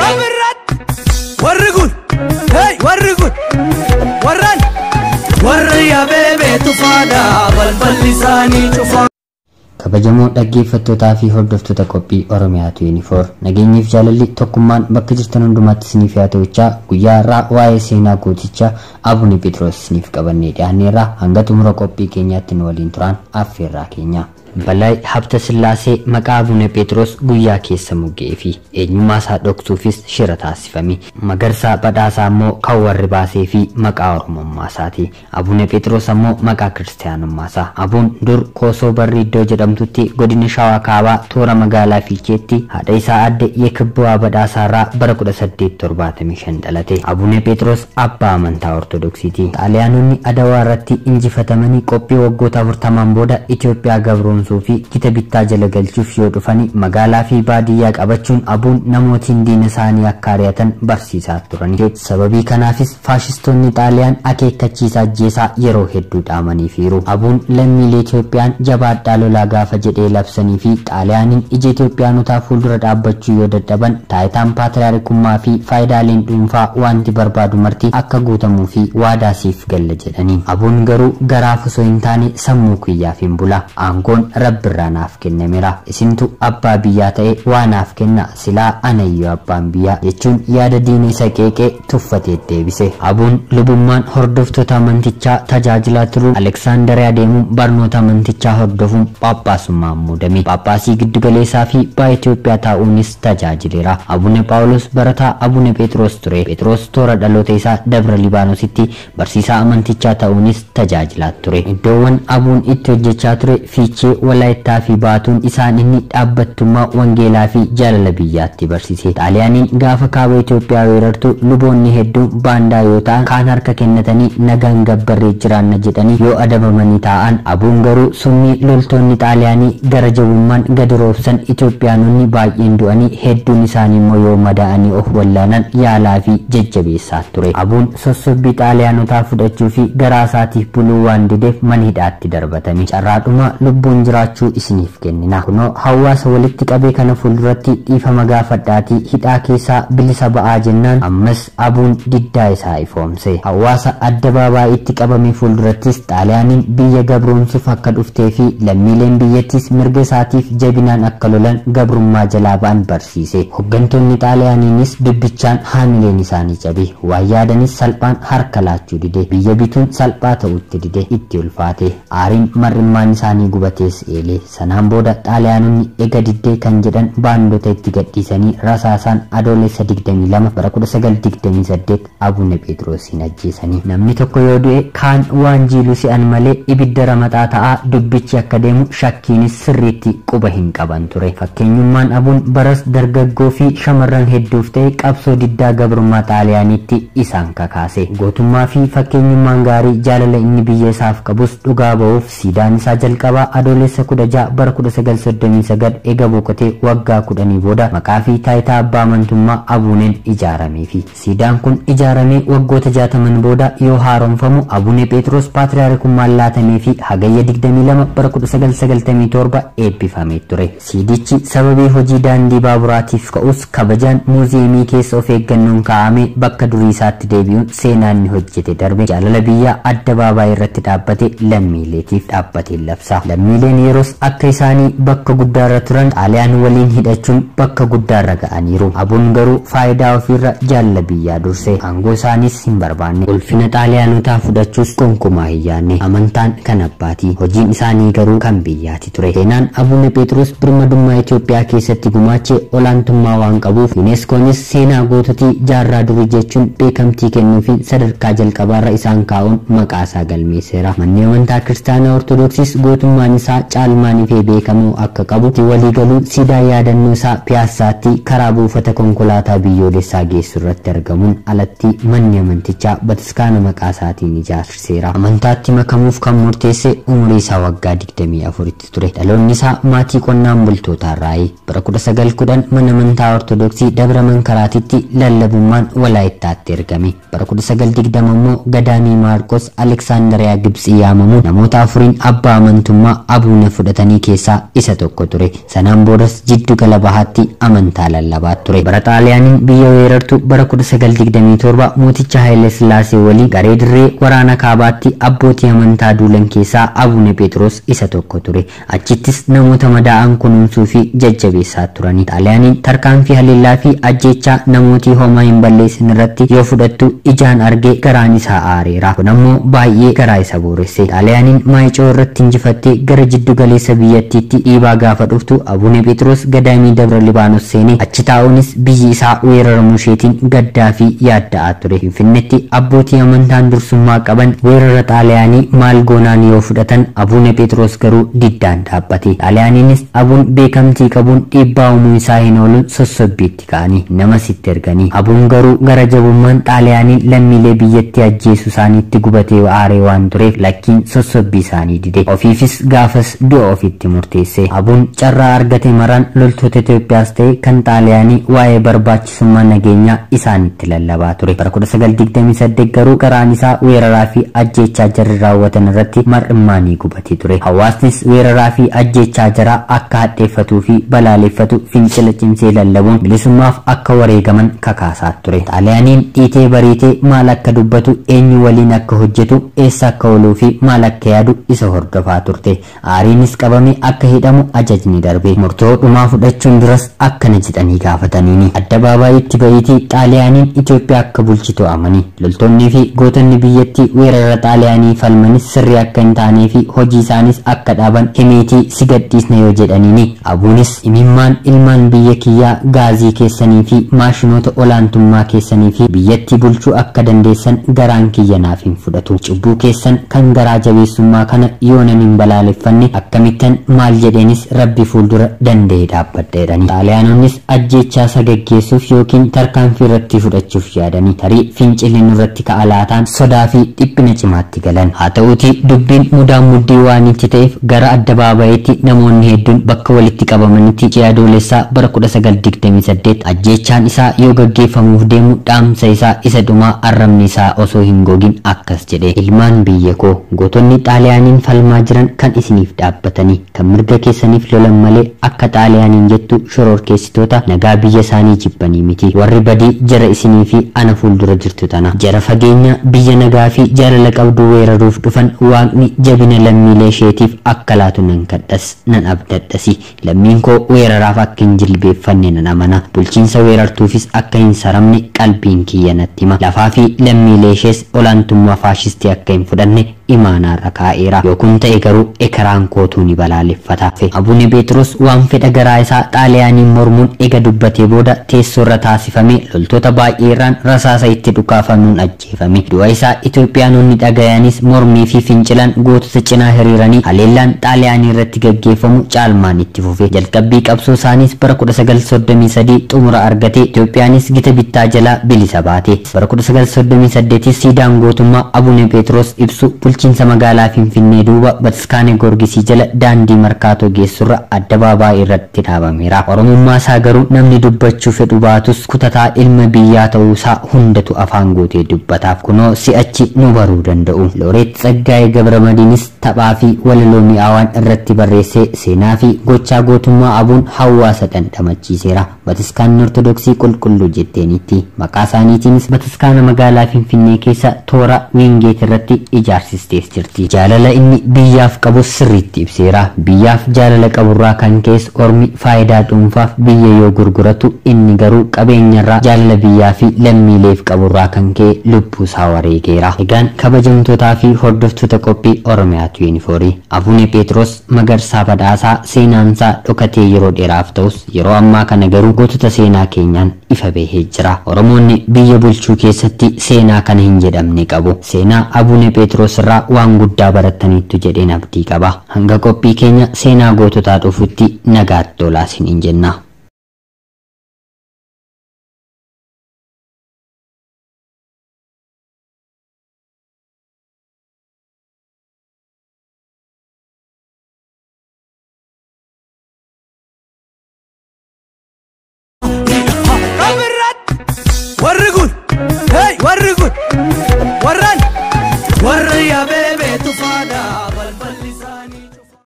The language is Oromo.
Abirat warri good warran warri abebe tufada balbal lisani chufa kabajamoo dhaggeeffattootaa fi hordoftoota qophii Oromiyaatu Yuunifoor nageenyiif jaalalli tokkummaan bakka jirtan hundumaatti isiniif yaa ta'uchaa guyyaa irraa waa'ee seenaa gootichaa Abune Phexros isiniif qabannee dhiyaanneerra hanga xumura qophii keenyaatti nu waliin turaan affeerraa keenya. Balay Habta Sillaasee maqaa Abune Phexros guyyaa keessa muggee fi eenyummaa isaa dhoksuufis shira taasifame. Magarsaa badhaasaa immoo kan warri baasee fi maqaa Oromummaa isaati. Abune Phexros ammoo maqaa Kiristaanummaa isaa. Abuun dur Koosoo Barri iddoo jedhamtutti godina Shawaa Kaabaa toora magaalaa Fiicheetti haadha isaa adde Yekibbaa Badhaasaa irraa bara 1875 dhalate. Abune Phexros abbaa amantaa Ortodoksiiti. Xaaliyaanonni Adawaa irratti injifatamanii qophii waggoota 40 booda Itoophiyaa gabroon fi kita bittaa jala galchuuf yoo dhufani magaalaa fi baadiyyaa qabachuun abuun namootiin diina isaanii akka ari'atan barsiisaa turan. Sababii kanaafis faashistoonni Xaaliyaan akeekkachiisa ajjeesaa yeroo hedduu dhaamaniifiiru. Abuun lammiilee Itoophiyaan jabaadhaa lolaa gaafa jedhee labsanii fi Xaaliyaaniin ija Itoophiyaanotaa fuuldura dhaabbachuu yoo dadhaban taayitaan paatriyaarikummaa fi faayidaaleen dhuunfaa wanti barbaadu marti akka guutamuu fi waadaasiif galla jedhanii. Abuun garuu garaaf osoo hin taane sammuu kiyyaaf hin bula. Aangoon Rabbirraa naaf kennameera isintu abbaa biyyaa ta'e waa naaf kenna silaa anayyoo abbaan biyyaa jechuun yaada diina isa qeeqee tuffatee deebise. Abuun lubummaan hordoftoota amantichaa tajaajilaa turuu Aleksaandariyaa deemuun barnoota amantichaa hordofuun Phaaphaasummaan muudame. Phaaphaasii giddugaleessaa fi baa Itoophiyaa taa'uunis tajaajileera. Abune Phaawulos barataa Abune Phexros ture. Phexros toora dhaloota isaa Dabra Libaanoositti barsiisaa amantichaa ta'uunis tajaajilaa ture. Iddoowwan Abuun itti hojjechaa ture Fiichee Walaayittaa fi Baatuun isaan inni dhaabbattummaa wangeelaa fi jaalala biyyaatti barsiise. Xaaliyaaniin gaafa kaaba Itoophiyaa weerartu luboonni hedduun baandaa yoo ta'an kaan harka kennatanii nagaan gabbarree jiraanna jedhanii yoo adabamanii taa'an Abuun garuu summii loltoonni Xaaliyaanii gara jabummaan gadi roobsan Itoophiyaanonni baay'een du'anii hedduun isaanii immoo yoo madaa'anii of wallaanan yaalaa fi jajjabeessaa ture. Abuun sossobbii Xaaliyaanotaa fudhachuu fi garaa isaatiif buluu waan dideef mana hidhaatti darbatame. Carraadhuma lubbuun jiraachuu isiniif kennina. Kunoo hawaasa walitti qabee kana fuulduratti dhiifama gaafadhaatii hidhaa keessaa bilisa ba'aa jennaan ammas Abuun diddaa isaa ifoomse. Hawaasa addabaabaay'itti qabame fuuldurattis Xaaliyaaniin biyya gabroomsuuf akka dhuftee fi lammiileen biyyattis mirga isaatiif jabinaan akka lolan gabrummaa jalaa ba'an barsiise. Hoggantoonni Xaaliyaaniinis dubbichaan haamileen isaanii cabe. Waan yaadanis salphaan harka laachuu dide. Biyya bituun salphaa ta'utti dide itti ulfaate. Aariin marrimmaan isaanii gubatees eelee. Sanaan booda Xaaliyaanonni ega diddee kan jedhan baandota itti gadhiisanii rasaasaan adoolessa 22 bara 1928 Abune Phexrosin ajjeesanii. Namni tokko yoo du'e kaan waan jiilu si'an malee ibidda ramaxaa ta'aa dubbichi akka deemu shakkiinis sirriitti quba hin qaban ture. Fakkeenyummaan Abuun baras dargaggoo fi shamarran hedduuf ta'e qabsoo diddaa gabrummaa Xaaliyaaniitti isaan kakaase. Gootummaa fi fakkeenyummaan gaarii jaalala inni biyya isaaf qabus dhugaa ba'uuf siidaan isaa jalqabaa adoolessa 16 bara 1939 ega boqotee waggaa 10 booda maqaa fi taayitaa abbaa amantummaa Abuneen ijaaramee fi siidaan kun ijaaramee waggoota 60 booda yoo haaromfamu Abune Phexros paatriyaarikummaan laatamee fi hagayya 22 bara 1997 eebbifamee ture. Siidichi sababii hojii daandii baaburaatiif ka'us kabajaan muuziyeemii keessa of eeggannoon kaa'amee bakka durii isaatti deebi'uun seenaan inni hojjete darbe jaalala biyyaa addabaabaayii irratti dhaabbate lammiileetiif dhaabbatee labsa. Lammiileen yeroos akka isaanii bakka guddaarra turan Xaaliyaan waliin hidhachuun bakka guddaarra ga'aniiru. Abuun garuu faayidaa ofiirra jaalala biyyaa durse. Aangoo isaanis hin barbaanne. Ulfina Xaaliyaanotaa fudhachuus gonkumaa hin yaadne. Amantaan kan abbaati. Hojiin isaanii garuu kan biyyaati ture. Seenaan Abune Phexros birmadummaa Itoophiyaa keessatti gumaache olaantummaa waan qabuuf UNESCOonis seenaa goototii jaarraa durii jechuun beekamtii kennuu fi sadarkaa jalqabaarra isaan kaa'uun maqaa isaa galmeesseera. Manneen amantaa Kiristaanaa Ortodoksiis gootummaan isaa caalmaanii fi beekamoo akka qabutti waliigaluun siidaa yaadannoo isaa Piyaassaatti karaa buufata konkolaataa biyyoolessaa geessu irratti argamuun alatti manni amantichaa bataskaana maqaa isaatiin ijaarseera. Amantaatti makamuuf kan murteesse umurii isaa waggaa 24tti ture. Dhaloonni isaa maatii qonnaan bultootaarraayi. Bara 1910 mana amantaa Ortodoksii Dabra Mankaraatitti lallabummaan Walaayittaatti ergame. Bara 1920 immoo Gadaamii Maarqos Aleksaandariyaa Gibxii yaamamuun namoota afuriin abbaa amantummaa Abune abuna fudhatanii keessaa isa tokko ture. Sanaan boodas jiddu gala bahaatti amantaa lallabaa ture. Bara Xaaliyaaniin biyya weerartu bara 1927 mooticha Haile Sillaasee waliin garee dirree waraana kaabaatti abbootii amantaa duulan keessaa Abune Phexros isa tokko ture. Achittis namoota madaa'an kunuunsuu fi jajjabeessaa turani. Xaaliyaaniin tarkaanfii haleellaa fi ajjeechaa namootii homaa hin balleessin irratti yoo fudhattu ijaan argee garaan isaa aareera. Kun ammoo baay'ee garaa isa booresse. Xaaliyaaniin Maayicoo irratti injifattee gara jiddu galeessa biyyattiitti dhiibaa gaafa dhuftu Abune Phexros gadaamii Dabra Libaanos seenee achi taa'uunis biyyi isaa weeraramuu isheetiin gaddaa fi yaadda'aa ture. Finfinneetti abbootii amantaan dursummaa qaban weerara Xaaliyaanii maal goonaan yoo fudhatan Abune Phexros garuu diddaan dhaabbate. Xaaliyaaniinis Abuun beekamtii qabuun dhiibbaa uumuu isaa hin ooluun sossobbiitti ka'anii nama sitti erganii. Abuun garuu gara jabummaan Xaaliyaaniin lammiilee biyyattii ajjeesuu isaaniitti gubatee aaree waan tureef lakkiin sossobbii isaanii dide. Ofiifis gaafas du'a ofitti murteesse. Abuun carraa argate maraan loltoota Itoophiyaas ta'e kan Xaaliyaanii waa'ee barbaachisummaa nageenyaa isaanitti lallabaa ture. Bara 1928 garuu garaan isaa weeraraa fi ajjeechaa jarri raawwatan irratti mar'immaanii gubatee ture. Hawaasnis weeraraa fi ajjeechaa jaraa akka hadheeffatuu fi balaaleffatu fincila cimsee lallabuun bilisummaaf akka wareegaman kakaasaa ture. Xaaliyaaniin dhiitee bariitee maal akka dubbatu, eenyu waliin akka hojjetu, eessa akka ooluu fi maal akka yaadu isa hordofaa turte. Aariinis qabame akka hidhamu ajajni darbe. Murtoo dhumaa fudhachuun duras akkana jedhanii gaafataniini. Addabaabayitti ba'iitii Xaaliyaaniin Itoophiyaa akka bulchitu amani. Loltoonnii fi gootonni biyyattii weerara Xaaliyaanii falmanis sirrii akka hin taanee fi hojii isaanis akka dhaaban himeetii si gadhiisna yoo jedhaniini. Abuunis imimmaan ilmaan biyya kiyyaa gaazii keessanii fi maashinoota olaantummaa keessanii fi biyyattii bulchuu akka dandeessan garaan kiyya naaf hin fudhatu. Cubbuu keessan kan garaa jabeessummaa kana yoonan hin balaaleffanne akkamittan maal jedheenis Rabbi fuuldura danda'ee dhaabbadha jedhani. Xaaliyaanonnis ajjeechaa isa gaggeessuuf yookiin tarkaanfii irratti fudhachuuf yaadanii tarii fincilli nurratti ka'a laataan sodaa fi dhiphina cimaatti galan. Haa ta'uutii dubbiin mudaan muddii waan itti ta'eef gara addabaabayiitti namoonni hedduun bakka walitti qabamanitti ji'a adoolessaa bara 1928 ajjeechaan isaa yoo gaggeeffamuuf deemu dhaamsa isaa isa dhumaa arrabni isaa osoo hin gogin akkas jedhe. Ilmaan biyya koo gootonni Xaaliyaaniin falmaa jiran kan isiniif dhaabbatanii kan mirga keessaniif lolan malee akka Xaaliyaaniin jettu shororkeessitoota nagaa biyya isaanii jibbanii miti. Warri badii jara isinii fi ana fuuldura jirtu tana. Jara fageenya biyya nagaa fi jaalala qabdu weeraruuf dhufan Waaqni jabina lammiilee isheetiif akka laatu nan kadhas nan abdadhasi. Lammiin koo weeraraaf akka hin jilbeeffanne nan amana. Bulchiinsa weerartuufis akka hin saramne qalbiin kiyya natti hima. Lafaa fi lammiilee ishees olaantummaa faashistii akka hin fudhanne imaanaarra kaa'eera. Yoo kun ta'e garuu ekeraan kootuu ni balaaleffata. Abune Phexros waan fedha garaa isaa Xaaliyaaniin mormuun ega dubbatee booda teessoorra taasifame loltoota baay'eerraan rasaasa itti dhukaafamuun ajjeefame. Du'a isaa Itoophiyaanonni dhagayanis mormii fi fincilan gootota cinaa hiriiranii haleellaan Xaaliyaanii irratti gaggeeffamu caalmaan itti fufe. Jalqabbii qabsoo isaaniis bara 1933 xumura argate. Itoophiyaanis gita bittaa jalaa bilisa baate. Bara 1938 siidaan gootummaa Abune Phexros ibsu bulchiinsa magaalaa Finfinnee duuba Bataskaanee Goorgisii jala daandii Markaatoo geessurra addabaabaayii irratti dhaabameera. Oromummaa isaa garuu namni dubbachuu fedhu baatus kutataa ilma biyyaa ta'uusaa hundatu afaan guutee dubbataaf. Kunoo si'achi nu baruu danda'u. Looreet Tsaggaayee Gabramadiinis taphaa fi walaloo mi'aawaan irratti barreessee seenaa fi gochaa gootummaa Abuun hawaasa dhandhamachiiseera. Bataskaanni Ortodoksii qulqulluu jetteenitti. Maqaa isaaniitiinis Bataskaana magaalaa Finfinnee keessa toora Wiingeet irratti ijaarsistees jirti. Jaalala inni biyyaaf qabu sirriitti ibseera. Biyyaaf jaalala qaburraa kan keessa ormi faayidaa dhuunfaaf biyya yoo gurguratu inni garuu qabeenyarraa jaalala biyyaa fi lammiileef qaburraa kan ka'e lubbuu isaa wareegeera. Egaan kabajamtootaa fi hordoftoota qophii Oromiyaa 24 Abune Phexros Magarsaa Badhaasaa seenaansaa dhokatee yeroo dheeraaf ta'us yeroo ammaa kana garuu gootota seenaa keenyaan ifa bahee jira. Oromoonni biyya bulchuu keessatti seenaa kana hin jedhamne qabu. Seenaa Abune Phexros irraa waan guddaa barataniitu jedheen abdii qaba. Hanga qophii keenya seenaa goototaa dhufutti nagaatti tolaa isiniin jenna. Warri kun, hey, warri kun.